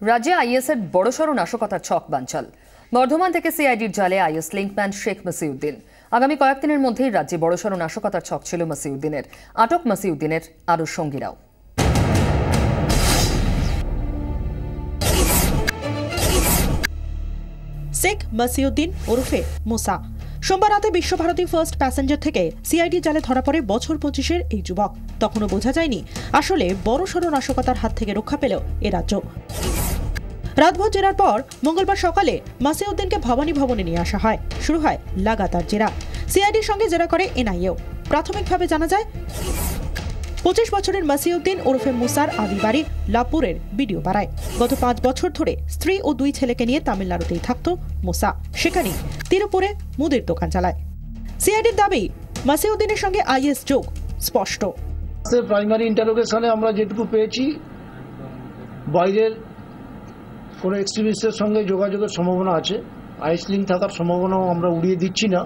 রাজ্যে আইএসের বড়সড় নাশকতার ছক বানচাল। বর্ধমান থেকে সিআইডির জালে আইএস লিঙ্কম্যান শেখ মসিউদ্দিন। আগামী কয়েকদিনের মধ্যেই রাজ্যে বড়সড় নাশকতার ছক ছিল মসিউদ্দিনের। আটক মসিউদ্দিনের আরও সঙ্গীরাও। শেখ মসিউদ্দিন ওরফে মুসা সোমবার রাতে বিশ্বভারতী ফার্স্ট প্যাসেঞ্জার থেকে সিআইডি জালে ধরা পড়ে বছর 25-এর এই যুবক। তখনও বোঝা যায়নি আসলে বড়সড় নাশকতার হাত থেকে রক্ষা পেল এ রাজ্য। রাতভর জেরার পর মঙ্গলবার সকালে মসিউদ্দিনকে ভবানী ভবনে নিয়ে আসা হয়। শুরু হয় লাগাতার জেরা। সিআইডির সঙ্গে জেরা করে এনআইএও। প্রাথমিকভাবে জানা যায় 25 বছরের মসিউদ্দিন ওরফে মুসার আদি বাড়ি লাভপুরের বিডিও পাড়ায়। গত 5 বছর ধরে স্ত্রী ও 2 ছেলেকে নিয়ে তামিলনাড়ুতেই থাকত মুসা। সেখানেই তিরুপুরে মুদির দোকান চালায়। সিআইডির দাবি মসিউদ্দিনের সঙ্গে আইএস যোগ স্পষ্ট। প্রাইমারি ইন্টারোগেশনে আমরা যেটুকু পেয়েছি, বাইরের কোনো এক্সট্রিমিস্টের সঙ্গে যোগাযোগের সম্ভাবনা আছে। আইএস লিঙ্ক থাকার সম্ভাবনাও আমরা উড়িয়ে দিচ্ছি না।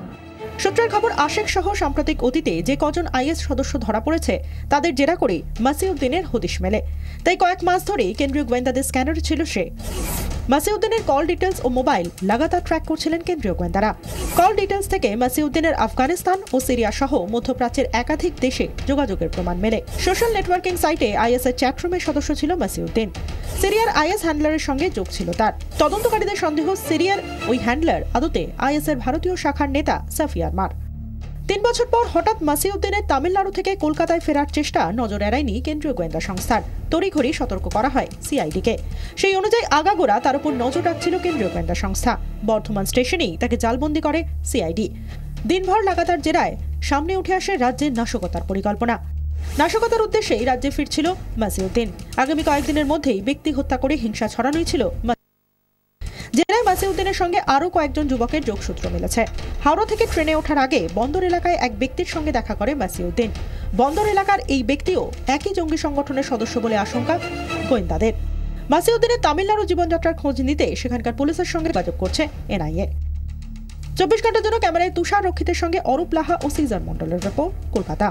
সূত্রের খবর, আশেক সহ সাম্প্রতিক অতীতে যে কজন আইএস সদস্য ধরা পড়েছে তাদের জেরা করেই মসিউদ্দিনের হদিশ মেলে। তাই কয়েক মাস ধরেই কেন্দ্রীয় গোয়েন্দাদের স্ক্যানারে ছিল সে। মসিউদ্দিনের কল ডিটেলস ও মোবাইল লাগাতার ট্র্যাক করছিলেন কেন্দ্রীয় গোয়েন্দারা। কল ডিটেলস থেকে মসিউদ্দিনের আফগানিস্তান ও সিরিয়া সহ মধ্যপ্রাচ্যের একাধিক দেশে যোগাযোগের প্রমাণ মেলে। সোশ্যাল নেটওয়ার্কিং সাইটে আইএস এর চ্যাটরুমের সদস্য ছিল মসিউদ্দিন। সিরিয়ার আইএস হ্যান্ডলারের সঙ্গে যোগ ছিল তার। তদন্তকারীদের সন্দেহ, সিরিয়ার ওই হ্যান্ডলার আদতে আইএস এর ভারতীয় শাখার নেতা সাফিয়ার মার। 3 বছর পর হঠাৎ মসিউদ্দিনের তামিলনাড়ু থেকে কলকাতায় ফেরার চেষ্টা নজর এড়ায়নি কেন্দ্রীয় গোয়েন্দা সংস্থার। তড়িঘড়ি সতর্ক করা হয় সিআইডিকে। সেই অনুযায়ী আগাগোড়া তার উপর নজর রাখছিল কেন্দ্রীয় গোয়েন্দা সংস্থা। বর্ধমান স্টেশনেই তাকে জালবন্দি করে সিআইডি। দিনভর লাগাতার জেরায় সামনে উঠে আসে রাজ্যের নাশকতার পরিকল্পনা। নাশকতার উদ্দেশ্যেই রাজ্যে ফিরছিল মসিউদ্দিন। আগামী কয়েকদিনের মধ্যেই ব্যক্তি হত্যা করে হিংসা ছড়ানোই ছিল। জেলায় মসিউদ্দিনের সঙ্গে আরও কয়েকজন যুবকের যোগসূত্র মিলেছে। হাওড়া থেকে ট্রেনে ওঠার আগে বন্দর এলাকায় এক ব্যক্তির সঙ্গে দেখা করে মসিউদ্দিন। বন্দর এলাকার এই ব্যক্তিও একই জঙ্গি সংগঠনের সদস্য বলে আশঙ্কা গোয়েন্দাদের। মসিউদ্দিনের তামিলনাড়ু জীবনযাত্রার খোঁজ নিতে সেখানকার পুলিশের সঙ্গে যোগাযোগ করছে এনআইএ। 24 ঘন্টার জন্য ক্যামেরায় তুষার রক্ষিতের সঙ্গে অরূপ লাহা ও সিজার মন্ডলের রিপোর্ট, কলকাতা।